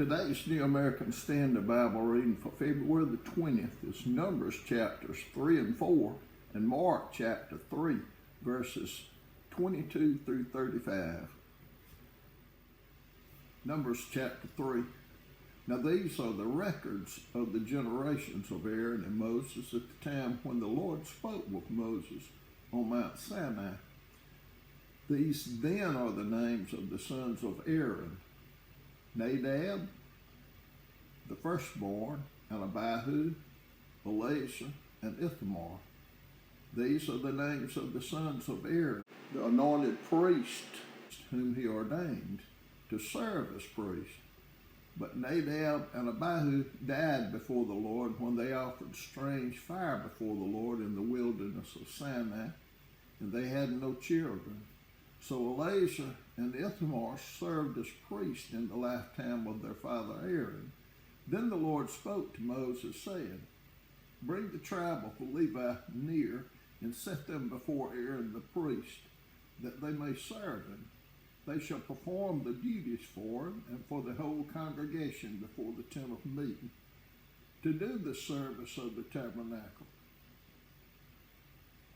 Today's New American Standard Bible reading for February the 20th is Numbers chapters 3 and 4 and Mark chapter 3 verses 22 through 35. Numbers chapter 3. Now these are the records of the generations of Aaron and Moses at the time when the Lord spoke with Moses on Mount Sinai. These then are the names of the sons of Aaron: Nadab, the firstborn, and Abihu, Eleazar, and Ithamar. These are the names of the sons of Aaron, the anointed priest whom he ordained to serve as priest. But Nadab and Abihu died before the Lord when they offered strange fire before the Lord in the wilderness of Sinai, and they had no children. So Eleazar and Ithamar served as priests in the lifetime of their father Aaron. Then the Lord spoke to Moses, saying, Bring the tribe of Levi near, and set them before Aaron the priest, that they may serve him. They shall perform the duties for him and for the whole congregation before the tent of meeting, to do the service of the tabernacle.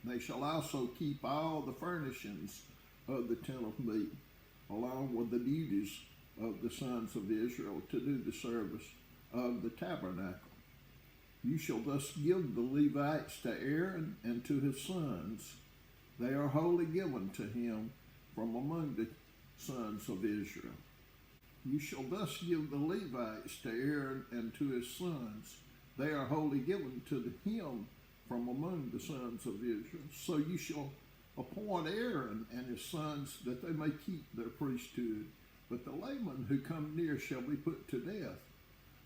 They shall also keep all the furnishings of the tent of meeting, along with the duties of the sons of Israel to do the service of the tabernacle. You shall thus give the Levites to Aaron and to his sons. They are wholly given to him from among the sons of Israel. You shall thus give the Levites to Aaron and to his sons. They are wholly given to him from among the sons of Israel. So you shall appoint Aaron and his sons that they may keep their priesthood. But the laymen who come near shall be put to death.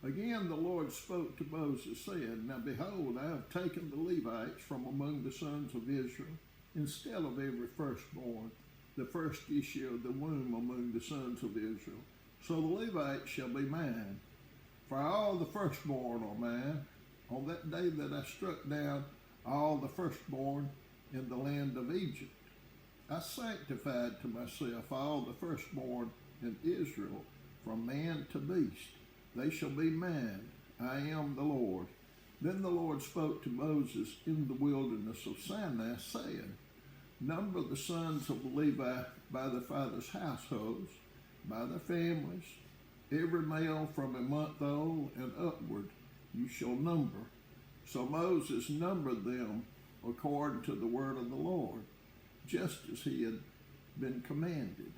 Again the Lord spoke to Moses, saying, Now behold, I have taken the Levites from among the sons of Israel, instead of every firstborn, the first issue of the womb among the sons of Israel. So the Levites shall be mine, for all the firstborn are mine. On that day that I struck down all the firstborn in the land of Egypt, I sanctified to myself all the firstborn in Israel, from man to beast. They shall be mine. I am the Lord. Then the Lord spoke to Moses in the wilderness of Sinai, saying, Number the sons of Levi by their fathers' households, by their families, every male from a month old and upward you shall number. So Moses numbered them according to the word of the Lord, just as he had been commanded.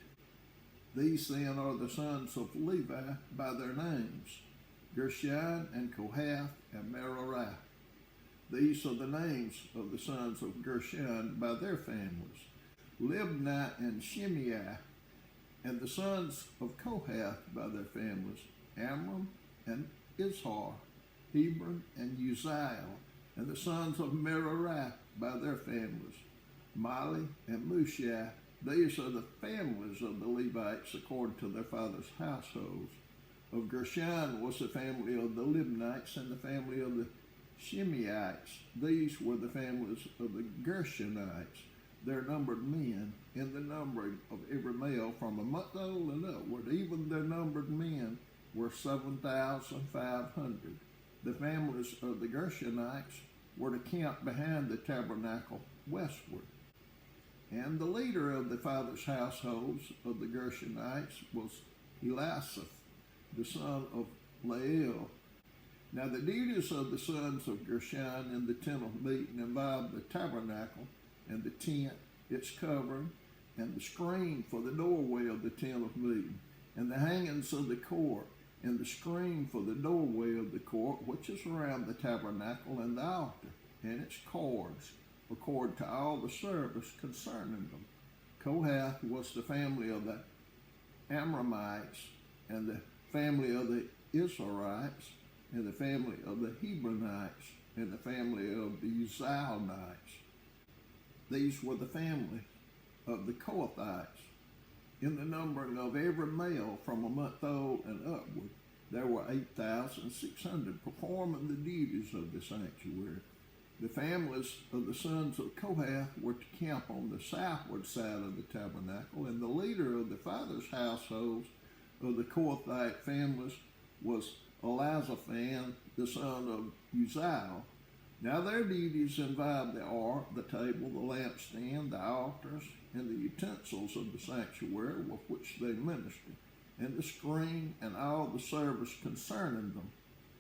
These then are the sons of Levi by their names: Gershon and Kohath and Merari. These are the names of the sons of Gershon by their families: Libni and Shimei. And the sons of Kohath by their families: Amram and Izhar, Hebron and Uzziel. And the sons of Merari by their families: Mali and Mushi. These are the families of the Levites according to their fathers' households. Of Gershon was the family of the Libnites and the family of the Shimeites. These were the families of the Gershonites. Their numbered men, in the numbering of every male from a month old and upward, even their numbered men were 7,500. The families of the Gershonites were to camp behind the tabernacle westward. And the leader of the fathers' households of the Gershonites was Elisaph, the son of Lael. Now the duties of the sons of Gershon in the tent of meeting involved the tabernacle and the tent, its covering, and the screen for the doorway of the tent of meeting, and the hangings of the court, and the screen for the doorway of the court, which is around the tabernacle, and the altar, and its cords, according to all the service concerning them. Kohath was the family of the Amramites, and the family of the Israelites, and the family of the Hebronites, and the family of the Uzzielites. These were the family of the Kohathites. In the numbering of every male from a month old and upward, there were 8,600 performing the duties of the sanctuary. The families of the sons of Kohath were to camp on the southward side of the tabernacle, and the leader of the fathers' households of the Kohathite families was Elazaphan, the son of Uzziel. Now their duties involved the ark, the table, the lampstand, the altars, and the utensils of the sanctuary with which they ministered, and the screen, and all the service concerning them.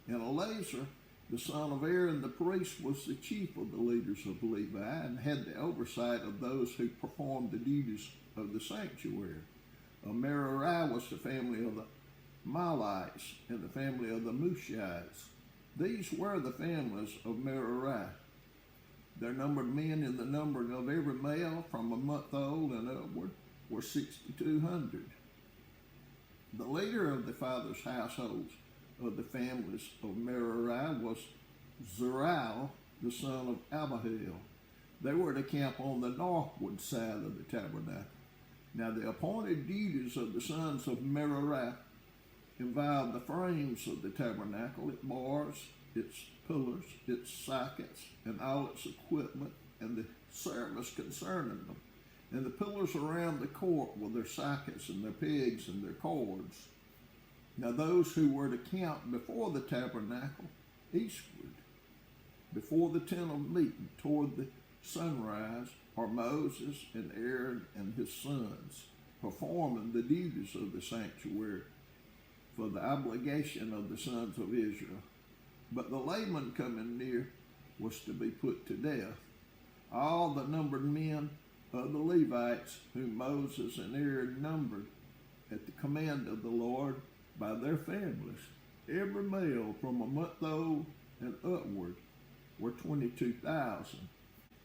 And Eleazar, the son of Aaron the priest, was the chief of the leaders of Levi, and had the oversight of those who performed the duties of the sanctuary. Merari was the family of the Mahlites, and the family of the Mushites. These were the families of Merari. Their numbered men in the numbering of every male from a month old and upward were 6,200. The leader of the fathers' households of the families of Merari was Zuriel, the son of Abihail. They were to camp on the northward side of the tabernacle. Now the appointed duties of the sons of Merari involved the frames of the tabernacle, its bars, its pillars, its sockets, and all its equipment, and the service concerning them, and the pillars around the court with their sockets and their pegs and their cords. Now those who were to camp before the tabernacle eastward, before the tent of meeting toward the sunrise, are Moses and Aaron and his sons, performing the duties of the sanctuary for the obligation of the sons of Israel. But the layman coming near was to be put to death. All the numbered men of the Levites whom Moses and Aaron numbered at the command of the Lord by their families, every male from a month old and upward, were 22,000.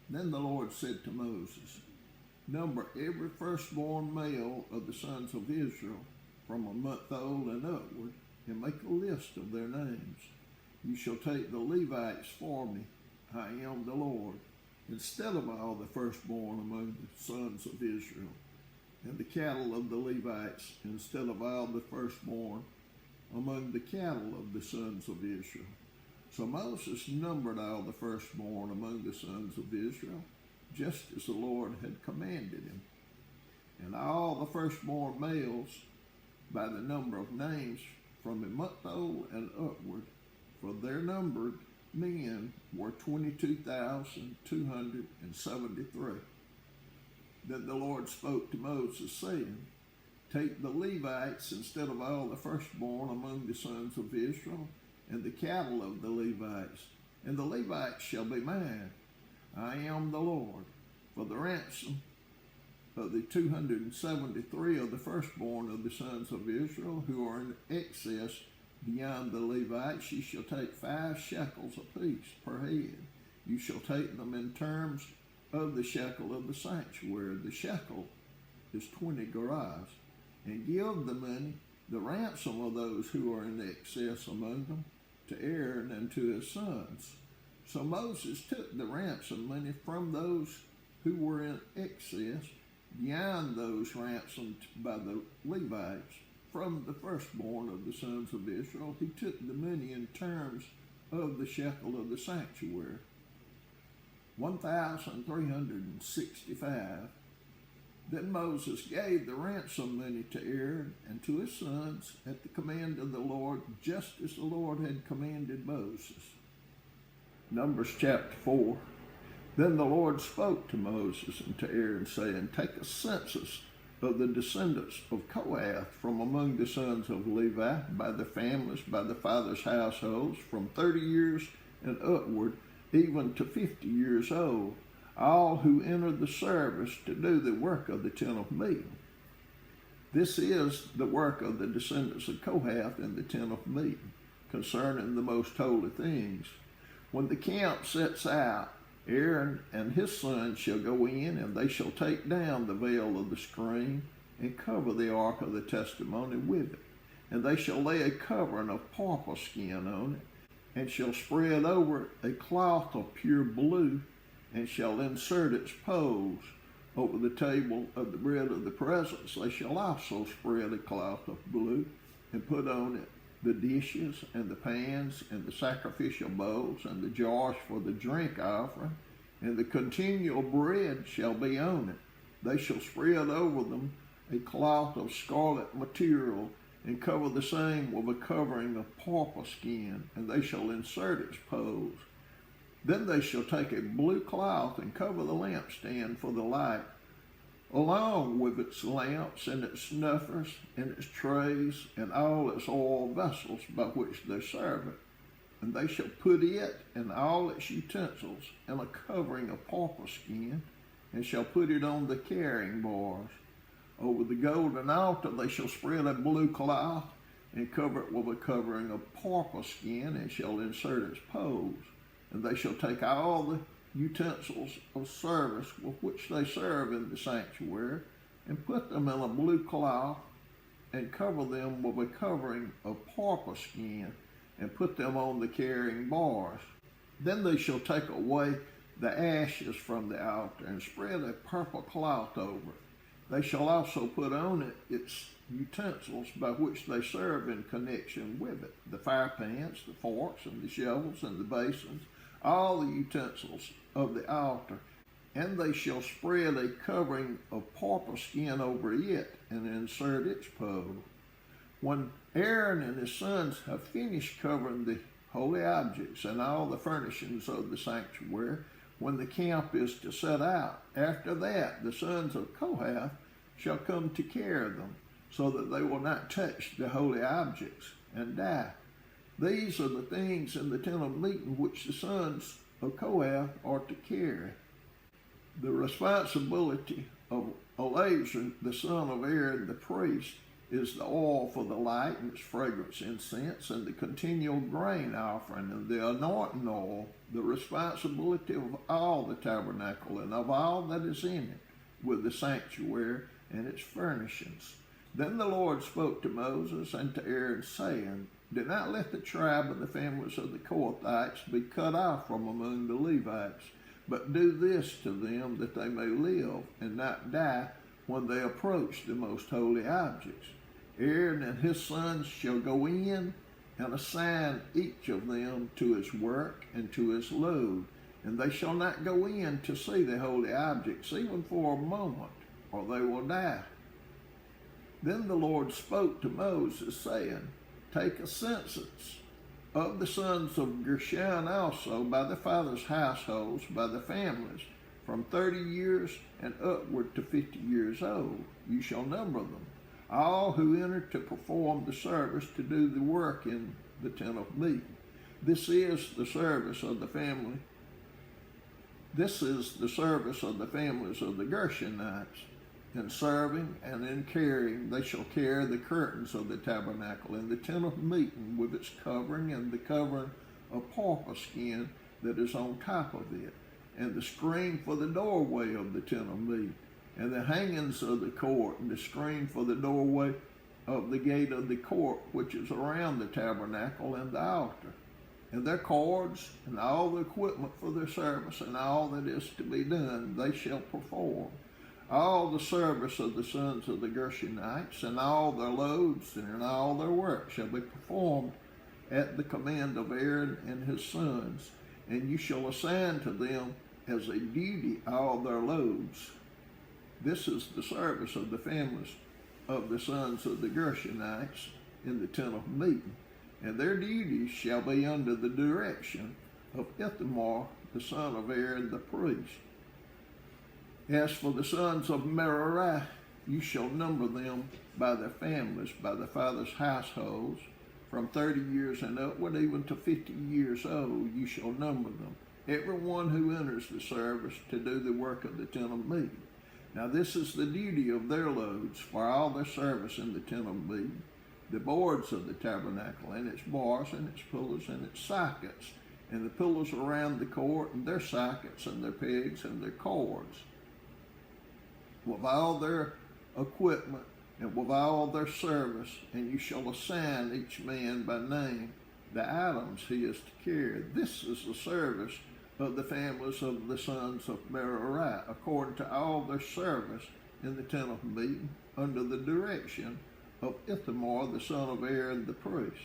Then the Lord said to Moses, number every firstborn male of the sons of Israel from a month old and upward, and make a list of their names. You shall take the Levites for me, I am the Lord, instead of all the firstborn among the sons of Israel, and the cattle of the Levites instead of all the firstborn among the cattle of the sons of Israel. So Moses numbered all the firstborn among the sons of Israel, just as the Lord had commanded him. And all the firstborn males by the number of names from a month old and upward, for their numbered men were 22,273. Then the Lord spoke to Moses, saying, take the Levites instead of all the firstborn among the sons of Israel, and the cattle of the Levites, and the Levites shall be mine. I am the Lord. For the ransom of the 273 of the firstborn of the sons of Israel, who are in excess beyond the Levites, you shall take 5 shekels apiece per head. You shall take them in terms of the shekel of the sanctuary. The shekel is 20 gerahs, and give the money, the ransom of those who are in excess among them, to Aaron and to his sons. So Moses took the ransom money from those who were in excess, beyond those ransomed by the Levites, from the firstborn of the sons of Israel. He took the money in terms of the shekel of the sanctuary, 1,365. Then Moses gave the ransom money to Aaron and to his sons at the command of the Lord, just as the Lord had commanded Moses. Numbers chapter 4. Then the Lord spoke to Moses and to Aaron, saying, take a census of the descendants of Kohath from among the sons of Levi, by their families, by their fathers' households, from 30 years and upward, even to 50 years old, all who enter the service to do the work of the tent of meeting. This is the work of the descendants of Kohath in the tent of meeting, concerning the most holy things. When the camp sets out, Aaron and his sons shall go in, and they shall take down the veil of the screen and cover the ark of the testimony with it. And they shall lay a covering of purple skin on it, and shall spread over it a cloth of pure blue, and shall insert its poles over the table of the bread of the presence. They shall also spread a cloth of blue, and put on it the dishes and the pans and the sacrificial bowls and the jars for the drink offering, and the continual bread shall be on it. They shall spread over them a cloth of scarlet material, and cover the same with a covering of porple skin, and they shall insert its poles. Then they shall take a blue cloth and cover the lampstand for the light, along with its lamps and its snuffers and its trays and all its oil vessels by which they serve it. And they shall put it and all its utensils in a covering of porple skin, and shall put it on the carrying bars. Over the golden altar they shall spread a blue cloth and cover it with a covering of porple skin, and shall insert its poles. And they shall take all the utensils of service with which they serve in the sanctuary, and put them in a blue cloth, and cover them with a covering of porple skin, and put them on the carrying bars. Then they shall take away the ashes from the altar, and spread a purple cloth over it. They shall also put on it its utensils by which they serve in connection with it, the fire pans, the forks, and the shovels, and the basins, all the utensils of the altar. And they shall spread a covering of porple skin over it, and insert its pole. When Aaron and his sons have finished covering the holy objects and all the furnishings of the sanctuary, when the camp is to set out, after that the sons of Kohath shall come to care of them, so that they will not touch the holy objects and die. These are the things in the tent of meeting which the sons of Kohath are to carry. The responsibility of Eleazar, the son of Aaron the priest, is the oil for the light and its fragrance incense, and the continual grain offering, and the anointing oil, the responsibility of all the tabernacle and of all that is in it, with the sanctuary and its furnishings. Then the Lord spoke to Moses and to Aaron, saying, Do not let the tribe of the families of the Kohathites be cut off from among the Levites, but do this to them, that they may live and not die when they approach the most holy objects. Aaron and his sons shall go in and assign each of them to his work and to his load, and they shall not go in to see the holy objects even for a moment, or they will die. Then the Lord spoke to Moses, saying, Take a census of the sons of Gershon also by the fathers' households, by the families, from 30 years and upward to 50 years old. You shall number them, all who enter to perform the service to do the work in the tent of meeting. This is the service of the family. This is the service of the families of the Gershonites. In serving and in carrying, they shall carry the curtains of the tabernacle and the tent of meeting with its covering, and the covering of porple skin that is on top of it, and the screen for the doorway of the tent of meeting, and the hangings of the court, and the screen for the doorway of the gate of the court, which is around the tabernacle and the altar, and their cords, and all the equipment for their service, and all that is to be done, they shall perform. All the service of the sons of the Gershonites, and all their loads, and all their work shall be performed at the command of Aaron and his sons, and you shall assign to them as a duty all their loads. This is the service of the families of the sons of the Gershonites in the tent of meeting, and their duties shall be under the direction of Ithamar, the son of Aaron the priest. As for the sons of Merari, you shall number them by their families, by the fathers' households, from 30 years and upward, even to 50 years old, you shall number them, everyone who enters the service to do the work of the tent of meeting. Now this is the duty of their loads for all their service in the tent of meeting, the boards of the tabernacle, and its bars, and its pillars, and its sockets, and the pillars around the court, and their sockets, and their pegs, and their cords, with all their equipment, and with all their service, and you shall assign each man by name the items he is to carry. This is the service of the families of the sons of Merari, according to all their service in the tent of meeting, under the direction of Ithamar, the son of Aaron the priest.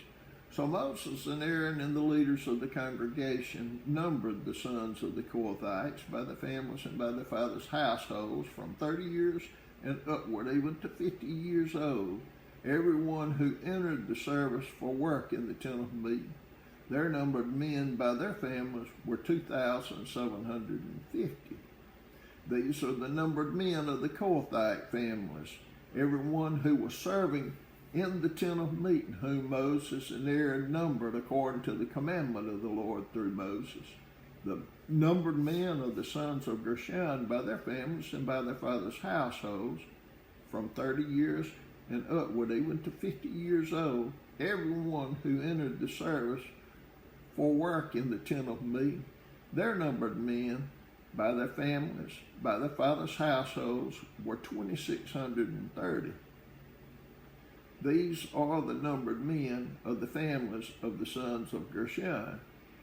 So Moses and Aaron and the leaders of the congregation numbered the sons of the Kohathites by the families and by the fathers' households from 30 years and upward, even to 50 years old. everyone who entered the service for work in the tent of meeting. Their numbered men by their families were 2,750. These are the numbered men of the Kohathite families, everyone who was serving in the tent of meeting, whom Moses and Aaron numbered according to the commandment of the Lord through Moses. The numbered men of the sons of Gershon by their families and by their fathers' households, from 30 years and upward, even to 50 years old, everyone who entered the service for work in the tent of meeting. Their numbered men by their families, by their fathers' households, were 2,630. These are the numbered men of the families of the sons of Gershon,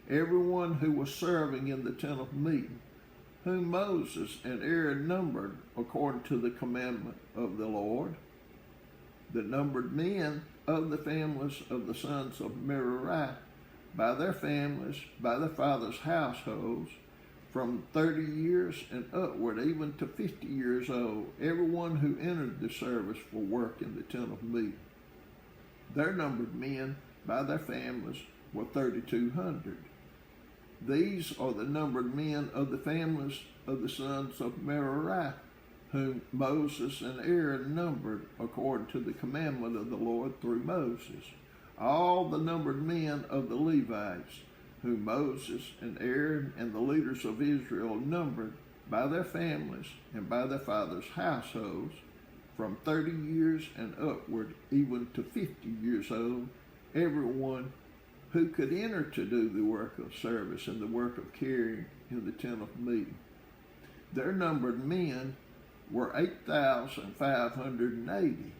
everyone who was serving in the tent of meeting, whom Moses and Aaron numbered according to the commandment of the Lord. The numbered men of the families of the sons of Merari, by their families, by their fathers' households, from 30 years and upward, even to 50 years old, everyone who entered the service for work in the tent of meeting. Their numbered men by their families were 3,200. These are the numbered men of the families of the sons of Merari, whom Moses and Aaron numbered according to the commandment of the Lord through Moses. All the numbered men of the Levites, whom Moses and Aaron and the leaders of Israel numbered by their families and by their fathers' households, from 30 years and upward, even to 50 years old, everyone who could enter to do the work of service and the work of carrying in the tent of meeting. Their numbered men were 8,580,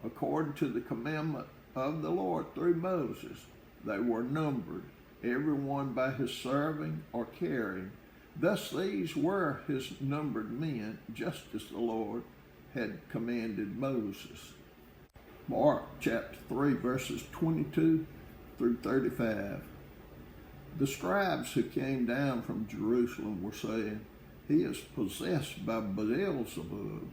according to the commandment of the Lord through Moses. They were numbered, everyone by his serving or carrying. Thus these were his numbered men, just as the Lord had commanded Moses. Mark chapter 3, verses 22 through 35. The scribes who came down from Jerusalem were saying, "He is possessed by Beelzebub,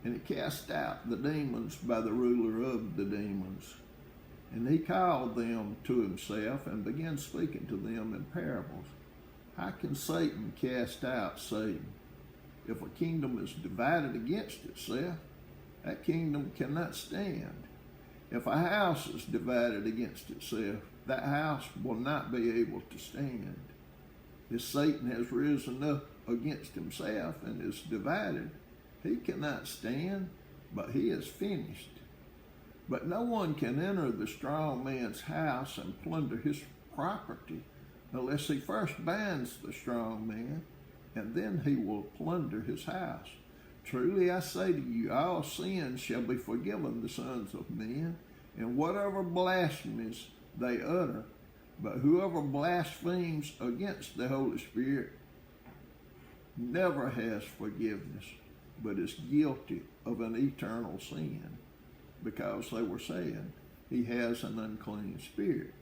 and he cast out the demons by the ruler of the demons." And he called them to himself and began speaking to them in parables. How can Satan cast out Satan? If a kingdom is divided against itself, that kingdom cannot stand. If a house is divided against itself, that house will not be able to stand. If Satan has risen up against himself and is divided, he cannot stand, but he is finished. But no one can enter the strong man's house and plunder his property unless he first binds the strong man, and then he will plunder his house. Truly I say to you, all sins shall be forgiven the sons of men, and whatever blasphemies they utter. But whoever blasphemes against the Holy Spirit never has forgiveness, but is guilty of an eternal sin, because they were saying, he has an unclean spirit.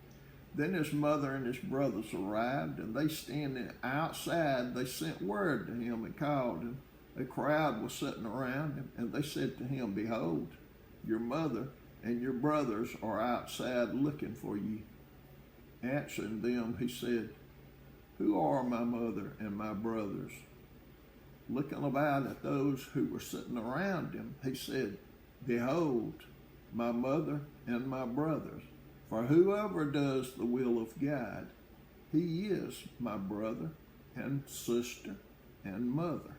Then his mother and his brothers arrived, and they standing outside, they sent word to him and called him. A crowd was sitting around him, and they said to him, "Behold, your mother and your brothers are outside looking for you." Answering them, he said, "Who are my mother and my brothers?" Looking about at those who were sitting around him, he said, "Behold, my mother and my brothers. For whoever does the will of God, he is my brother and sister and mother."